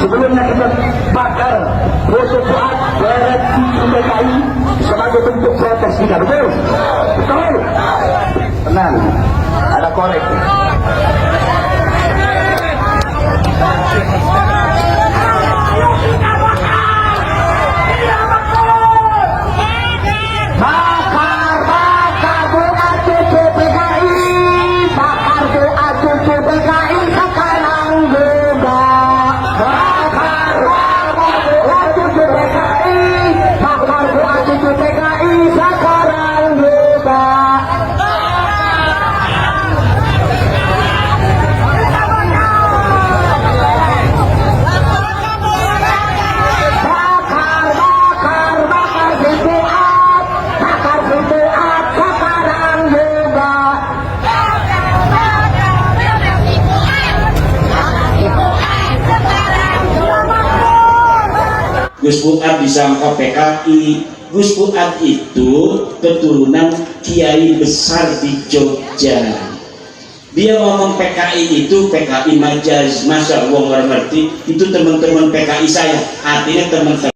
Sebelumnya kita bakar foto Fuad direksi DKI sebagai bentuk protes kita, betul? Betul? Tenang, ada korek. Gus Fuad disangka PKI. Gus Fuad itu keturunan kiai besar di Jogja. Dia ngomong PKI itu PKI majaz, masa wong orang ngerti itu teman-teman PKI saya, artinya teman-teman.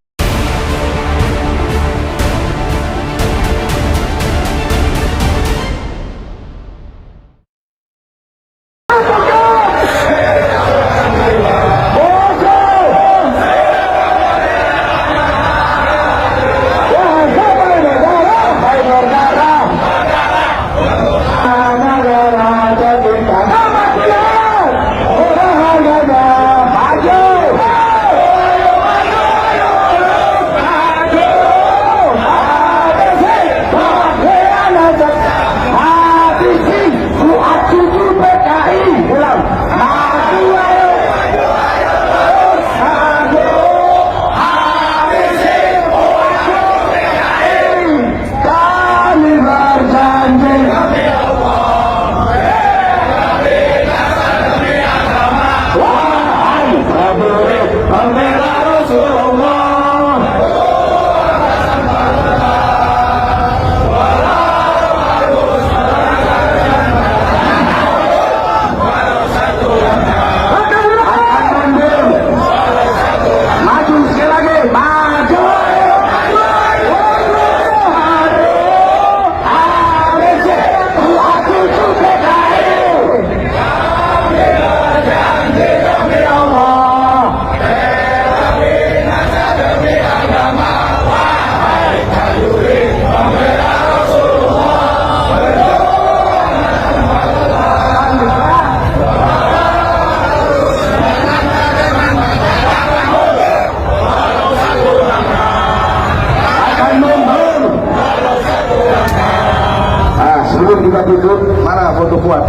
Kita duduk, mana foto Fuad?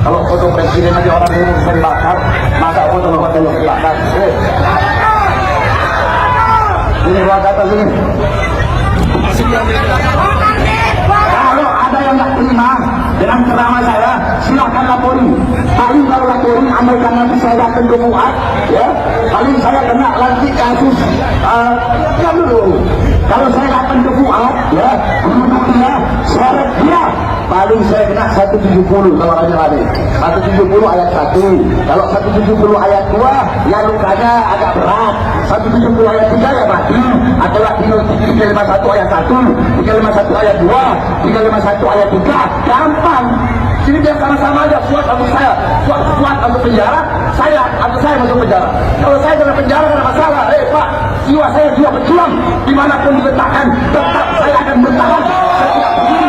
Kalau foto presiden aja orang ini bisa dibakar, masa foto Fuad yang dibakar? Ini Fuad kata sini. Kalau ada yang nggak terima dengan ceramah saya, silakan lapori. Paling kalau lapori, amalkan nanti saya datang ke Fuad, ya. Paling saya kena nanti kasus, ya dulu. Kalau saya datang ke Fuad, ya, dia, syarat dia. Paling saya kena 170 tawarannya lagi. 170 ayat 1. Kalau 170 ayat 2, ya lukanya agak berat. 170 ayat 3 ya mati. Atau lagi 351 ayat 1, 351 ayat 2, 351 ayat 3. Gampang. Sini dia sama-sama aja. Fuad untuk saya, Fuad untuk penjara, saya untuk saya masuk penjara. Kalau saya dalam penjara ada masalah. Pak, jiwa saya jiwa pejuang. Dimanapun diletakkan, tetap saya akan bertahan. Setiap begini.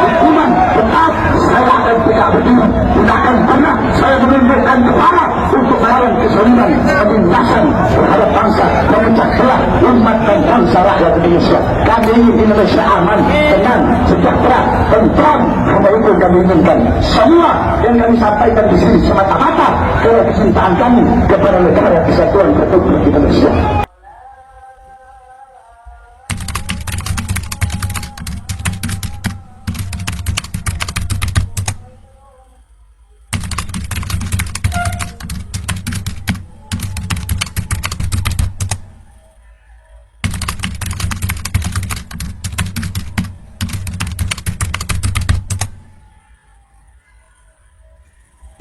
Hukuman tetap saya akan tegak berdiri, tidak akan pernah saya menundukkan kepala untuk melawan kezaliman, penindasan terhadap bangsa, memecah belah umat dan bangsa rakyat Indonesia. Kami ingin Indonesia aman, tenang, sejahtera, tentram. Karena itu kami inginkan semua yang kami sampaikan di sini semata-mata kecintaan kami kepada negara kesatuan Republik Indonesia.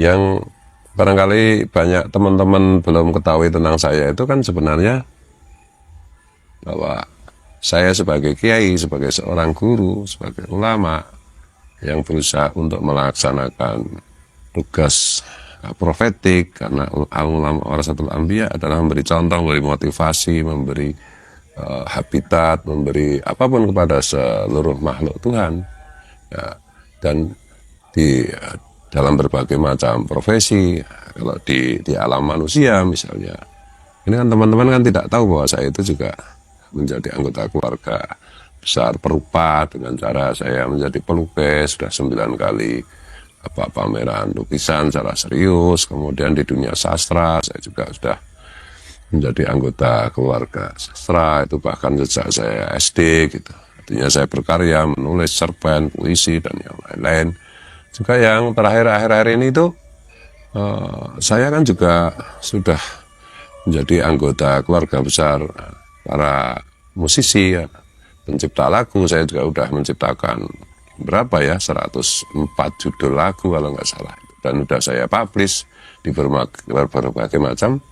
Yang barangkali banyak teman-teman belum ketahui tentang saya itu kan sebenarnya bahwa saya sebagai kiai, sebagai seorang guru, sebagai ulama yang berusaha untuk melaksanakan tugas profetik, karena ulama warasatul anbiya adalah memberi contoh, memberi motivasi, memberi habitat, memberi apapun kepada seluruh makhluk Tuhan ya. Dan di dalam berbagai macam profesi, kalau di alam manusia misalnya, ini kan teman-teman kan tidak tahu bahwa saya itu juga menjadi anggota keluarga besar Perupa dengan cara saya menjadi pelukis, sudah 9 kali pameran lukisan secara serius. Kemudian di dunia sastra saya juga sudah menjadi anggota keluarga sastra, itu bahkan sejak saya SD gitu. Artinya saya berkarya menulis cerpen, puisi dan yang lain-lain. Juga yang terakhir akhir-akhir ini itu saya kan juga sudah menjadi anggota keluarga besar para musisi ya, pencipta lagu. Saya juga sudah menciptakan berapa ya, 104 judul lagu kalau nggak salah, dan sudah saya publish di berbagai macam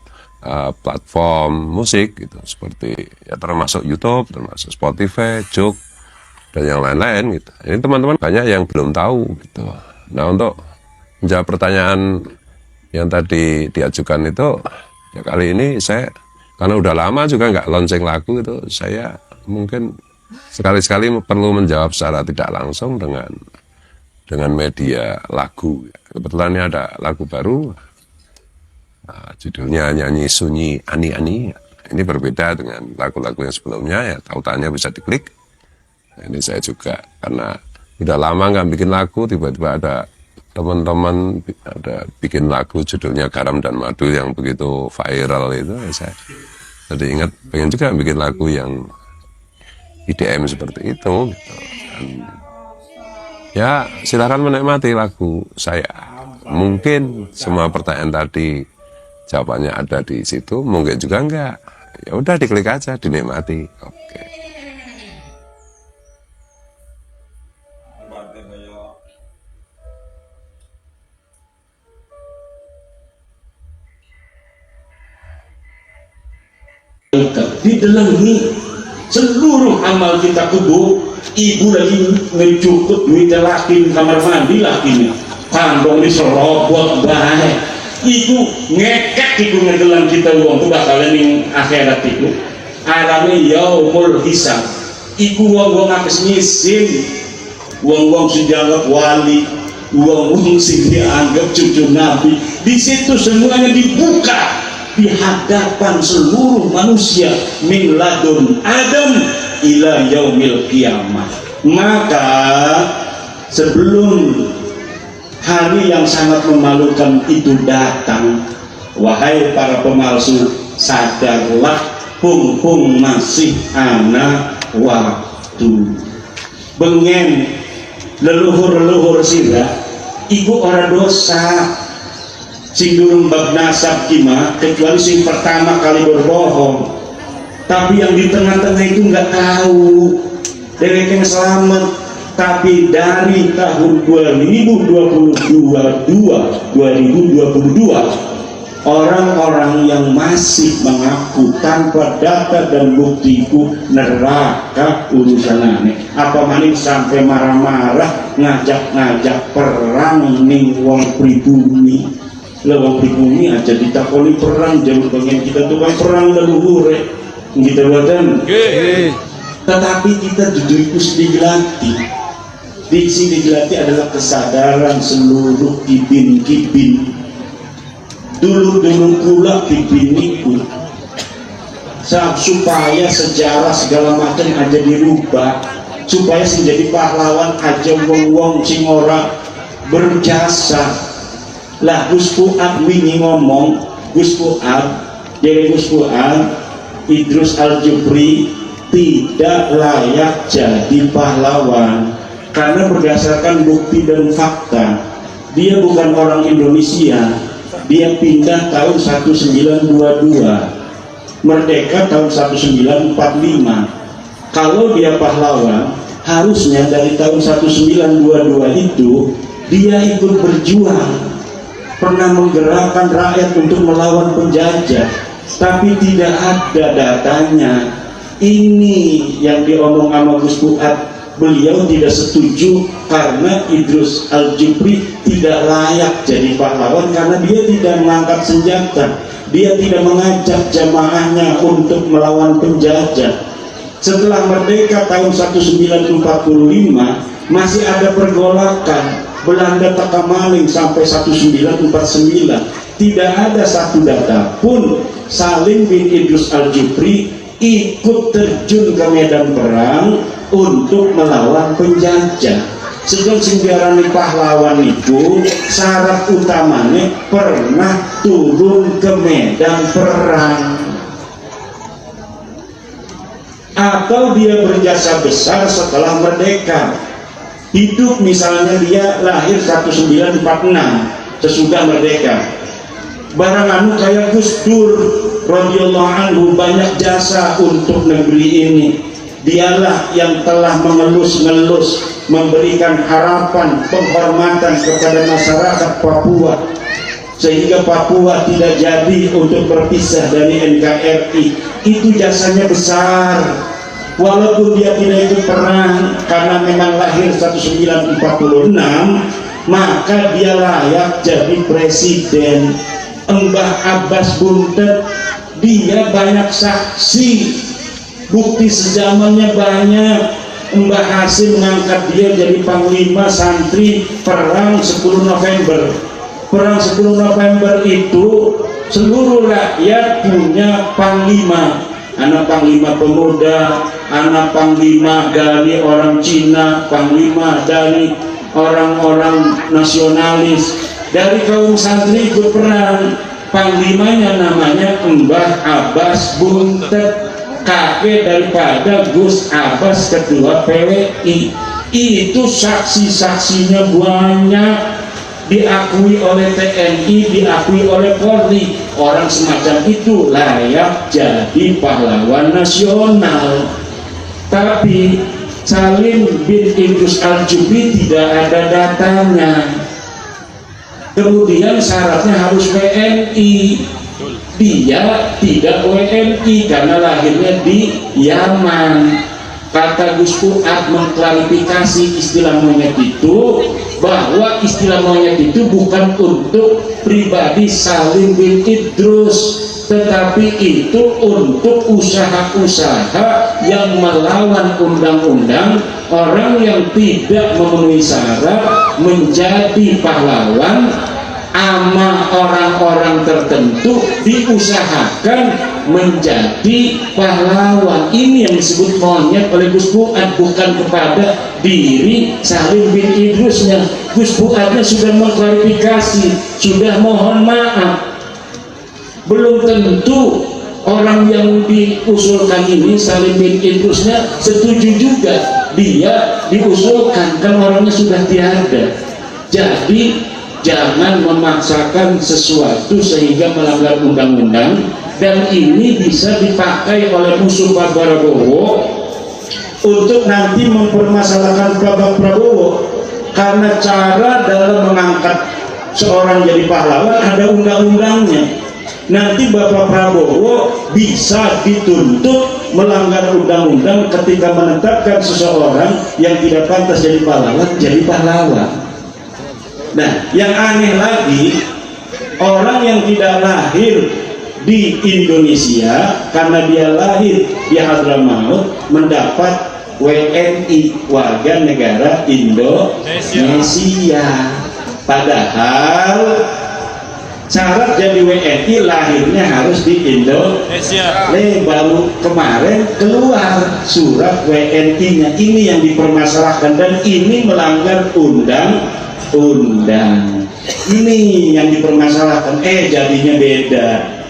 platform musik gitu, seperti ya termasuk YouTube, termasuk Spotify, Jok dan yang lain-lain gitu. Ini teman-teman banyak yang belum tahu gitu. Nah, untuk menjawab pertanyaan yang tadi diajukan itu, ya kali ini saya karena udah lama juga nggak launching lagu itu, saya mungkin sekali-sekali perlu menjawab secara tidak langsung dengan media lagu. Kebetulan ini ada lagu baru, judulnya Nyanyi Sunyi Ani Ani. Ini berbeda dengan lagu-lagu yang sebelumnya ya, tautannya bisa diklik. Nah, ini saya juga karena udah lama nggak bikin lagu, tiba-tiba ada teman-teman ada bikin lagu judulnya Garam dan Madu yang begitu viral itu, ya saya jadi ingat pengen juga bikin lagu yang IDM seperti itu gitu. Dan ya silakan menikmati lagu saya. Mungkin semua pertanyaan tadi jawabannya ada di situ, mungkin juga enggak. Ya udah diklik aja, dinikmati. Oke. Di dalam ini seluruh amal kita kubu, ibu lagi ngejukut duitnya laki kamar mandi lakinya, kandung diserobot baik, ibu ngekek ibu ngegelam kita uang tuh bakalan yang akhirat itu alami yaumul hisab. Ibu uang ngapes nyisin, uang sejanggap wali, uang sing dianggap cucu nabi, di situ semuanya dibuka di hadapan seluruh manusia min ladun Adam ila yaumil kiamah. Maka sebelum hari yang sangat memalukan itu datang, wahai para pemalsu, sadarlah pung masih ana waktu. Bengen leluhur sira iku ora dosa sing durung bab nasab kima, kecuali sing pertama kali berbohong. Tapi yang di tengah-tengah itu nggak tahu derek yang selamat. Tapi dari tahun 2022 orang-orang yang masih mengaku tanpa data dan buktiku neraka urusan aneh. Apa maning sampai marah-marah ngajak-ngajak perang ning wong pribumi. Lewat pribumi aja ditakoni perang, jam bagian kita tuh kan perang leluhur kita badan. Tetapi kita duduk itu digelati. Di sini digelati adalah kesadaran seluruh kibin dulu pula kibin itu supaya sejarah segala macam aja dirubah, supaya menjadi pahlawan aja wong sing ora berjasa. Lah Gus Fuad wingi ngomong, Gus Fuad Idrus Al-Jufri tidak layak jadi pahlawan karena berdasarkan bukti dan fakta dia bukan orang Indonesia, dia pindah tahun 1922, merdeka tahun 1945. Kalau dia pahlawan harusnya dari tahun 1922 itu dia ikut berjuang pernah menggerakkan rakyat untuk melawan penjajah, tapi tidak ada datanya. Ini yang diomong sama Gus Fuad. Beliau tidak setuju karena Idrus Al-Jupri tidak layak jadi pahlawan karena dia tidak mengangkat senjata, dia tidak mengajak jamaahnya untuk melawan penjajah. Setelah merdeka tahun 1945 masih ada pergolakan Belanda teka maling sampai 1949. Tidak ada satu data pun Salim bin Idrus Al-Jupri ikut terjun ke medan perang untuk melawan penjajah. Sedang sembiarani pahlawan itu syarat utamanya pernah turun ke medan perang atau dia berjasa besar setelah merdeka. Hidup misalnya dia lahir 1946 sesudah merdeka, barang anu kayak Gus Dur radhiyallahu anhu banyak jasa untuk negeri ini. Dialah yang telah mengelus-ngelus memberikan harapan penghormatan kepada masyarakat Papua sehingga Papua tidak jadi untuk berpisah dari NKRI. Itu jasanya besar. Walaupun dia tidak ikut perang karena memang lahir 1946, maka dia layak jadi presiden. Mbah Abbas Buntet, dia banyak saksi, bukti sejamannya banyak. Mbah Hasim mengangkat dia jadi panglima santri perang 10 November. Perang 10 November itu seluruh rakyat punya panglima. Anak panglima pemuda, anak panglima dari orang Cina, panglima dari orang-orang nasionalis, dari kaum santri ikut perang. Panglimanya namanya Mbah Abbas Buntet, kakek daripada Gus Abbas ketua PWI. Itu saksi-saksinya banyak, diakui oleh TNI, diakui oleh Polri. Orang semacam itu layak jadi pahlawan nasional. Tapi Salim bin Idrus Al-Jupri tidak ada datanya. Kemudian syaratnya harus WNI. Dia tidak WNI karena lahirnya di Yaman. Kata Gus Fuad mengklarifikasi istilah monyet itu, bahwa istilah monyet itu bukan untuk pribadi Salim bin Idrus, tetapi itu untuk usaha-usaha yang melawan undang-undang. Orang yang tidak memenuhi syarat menjadi pahlawan ama orang-orang tertentu diusahakan menjadi pahlawan. Ini yang disebut monyet oleh Gus Fuad, bukan kepada diri Salim bin Idrusnya. Gus Fuadnya sudah mengklarifikasi, sudah mohon maaf. Belum tentu orang yang diusulkan ini Salim bin Idrusnya setuju juga dia diusulkan, kan orangnya sudah tiada. Jadi jangan memaksakan sesuatu sehingga melanggar undang-undang. Dan ini bisa dipakai oleh musuh Pak Prabowo untuk nanti mempermasalahkan Pak Prabowo, karena cara dalam mengangkat seorang jadi pahlawan ada undang-undangnya. Nanti Bapak Prabowo bisa dituntut melanggar undang-undang ketika menetapkan seseorang yang tidak pantas jadi pahlawan. Nah, yang aneh lagi, orang yang tidak lahir di Indonesia karena dia lahir di Hadramaut mendapat WNI, warga negara Indonesia. Padahal syarat jadi WNI lahirnya harus di Indonesia. Baru kemarin keluar surat WNI-nya. Ini yang dipermasalahkan dan ini melanggar undang-undang. Ini yang dipermasalahkan. Jadinya beda.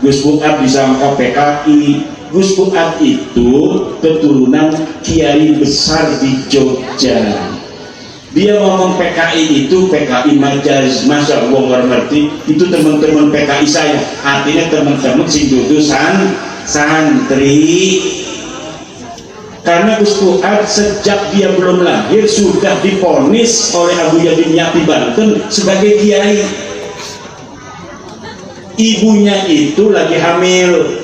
Gus Fuad disangka PKI. Gus Fuad itu keturunan kiai besar di Jogja. Dia ngomong PKI itu PKI majaz, masa gua nggak ngerti. Itu teman-teman PKI saya, artinya teman-teman sing dudu santri. Karena Gus Fuad sejak dia belum lahir sudah divonis oleh Abu Yadim Yati Banten sebagai kiai. ibunya itu lagi hamil.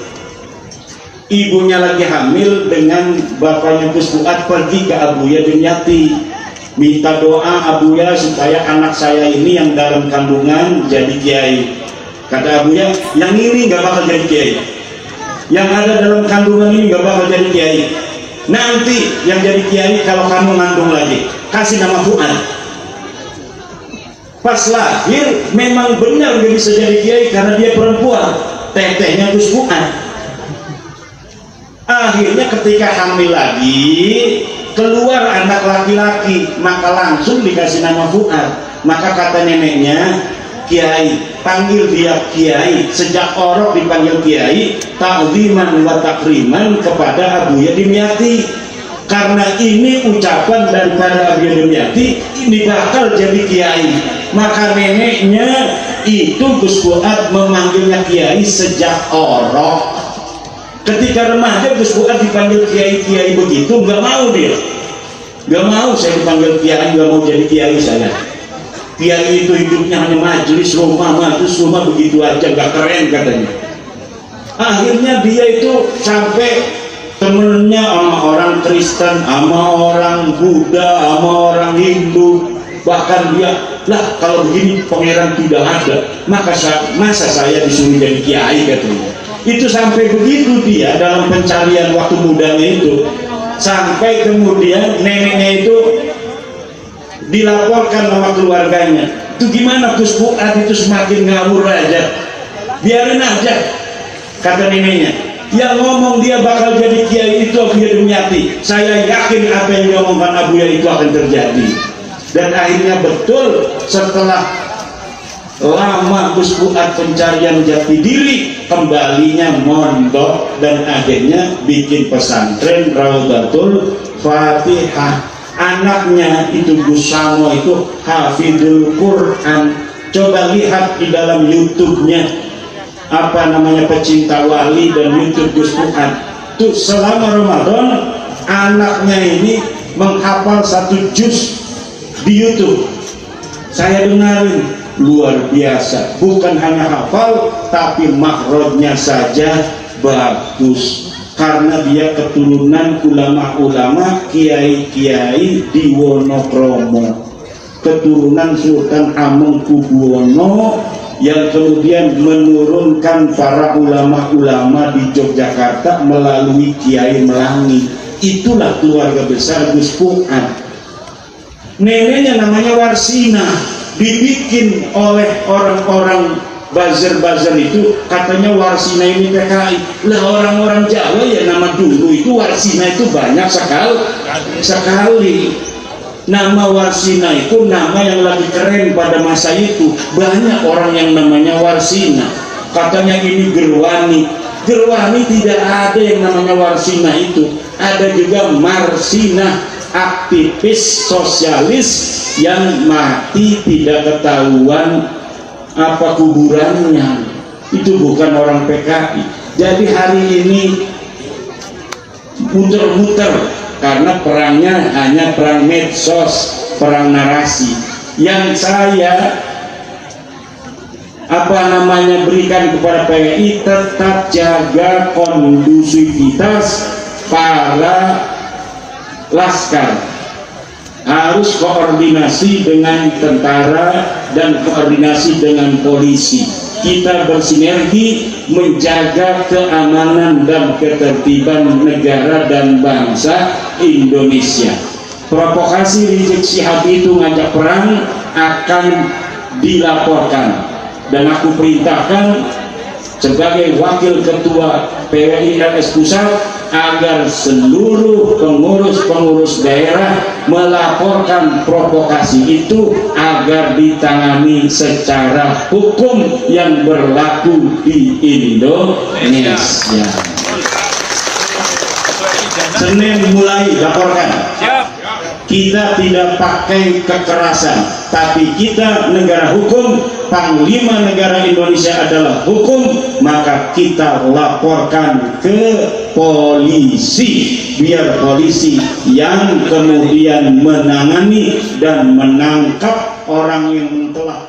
Ibunya lagi hamil dengan bapaknya Gus Fuad pergi ke Abuya Dimyati, minta doa Abuya supaya anak saya ini yang dalam kandungan jadi kiai. Kata Abuya, yang ini nggak bakal jadi kiai, yang ada dalam kandungan ini nggak bakal jadi kiai. Nanti yang jadi kiai kalau kamu ngandung lagi, kasih nama Fuad. Pas lahir memang benar nggak bisa jadi kiai karena dia perempuan, tetehnya Gus Fuad. Akhirnya ketika hamil lagi keluar anak laki-laki, maka langsung dikasih nama Fuad. Maka kata neneknya, Kiai, panggil dia Kiai. Sejak orok dipanggil Kiai, ta'ziman wa takriman kepada Abuya Dimyati. Karena ini ucapan daripada Abuya Dimyati, ini bakal jadi Kiai. Maka neneknya itu Gus Fuad memanggilnya Kiai sejak orok. Ketika remaja Gus Fuad dipanggil kiai-kiai begitu, nggak mau dia, nggak mau saya dipanggil kiai, nggak mau jadi kiai saya. Kiai itu hidupnya hanya majelis rumah begitu aja, nggak keren katanya. Akhirnya dia itu sampai temennya sama orang Kristen, sama orang Buddha, sama orang Hindu, bahkan dia lah kalau begini pangeran tidak ada, masa saya disuruh jadi kiai katanya. Itu sampai begitu dia dalam pencarian waktu mudanya itu, sampai kemudian neneknya itu dilaporkan sama keluarganya. Itu gimana Gus Fuad itu semakin ngawur aja, biarin aja kata neneknya. Yang ngomong dia bakal jadi kiai itu Abuya Dimyati. Saya yakin apa yang diomongkan Abuya itu akan terjadi. Dan akhirnya betul, setelah lama Gus Fuad pencarian jati diri, kembalinya mondok dan akhirnya bikin pesantren Raudatul Fatihah. Anaknya itu Gus Samo itu hafidul Quran. Coba lihat di dalam YouTube-nya apa namanya Pecinta Wali dan YouTube Gus Fuad. Tuh selama Ramadan anaknya ini menghafal 1 juz di YouTube. Saya dengarin, luar biasa, bukan hanya hafal tapi makhrajnya saja bagus karena dia keturunan ulama-ulama kiai-kiai di Wonokromo, keturunan Sultan Hamengkubuwono yang kemudian menurunkan para ulama-ulama di Yogyakarta melalui Kiai Melangi. Itulah keluarga besar Gus Fuad. Neneknya namanya Warsina, dibikin oleh orang-orang buzzer-buzzer itu, katanya Warsina ini PKI. Lah orang-orang Jawa ya nama dulu itu Warsina itu banyak sekali. Nama Warsina itu nama yang lagi keren pada masa itu. Banyak orang yang namanya Warsina. Katanya ini Gerwani. Gerwani tidak ada yang namanya Warsina itu. Ada juga Marsina, aktivis sosialis yang mati tidak ketahuan apa kuburannya. Itu bukan orang PKI. Jadi hari ini muter-muter karena perangnya hanya perang medsos, perang narasi. Yang saya berikan kepada PKI, tetap jaga kondusivitas para laskar, harus koordinasi dengan tentara dan koordinasi dengan polisi. Kita bersinergi menjaga keamanan dan ketertiban negara dan bangsa Indonesia. Provokasi Rizik Syihab itu ngajak perang akan dilaporkan, dan aku perintahkan sebagai wakil ketua PWI RS Pusat agar seluruh pengurus-pengurus daerah melaporkan provokasi itu agar ditangani secara hukum yang berlaku di Indonesia. Senin mulai laporkan. Kita tidak pakai kekerasan, tapi kita negara hukum, Panglima Negara Indonesia adalah hukum, maka kita laporkan ke polisi, biar polisi yang kemudian menangani dan menangkap orang yang telah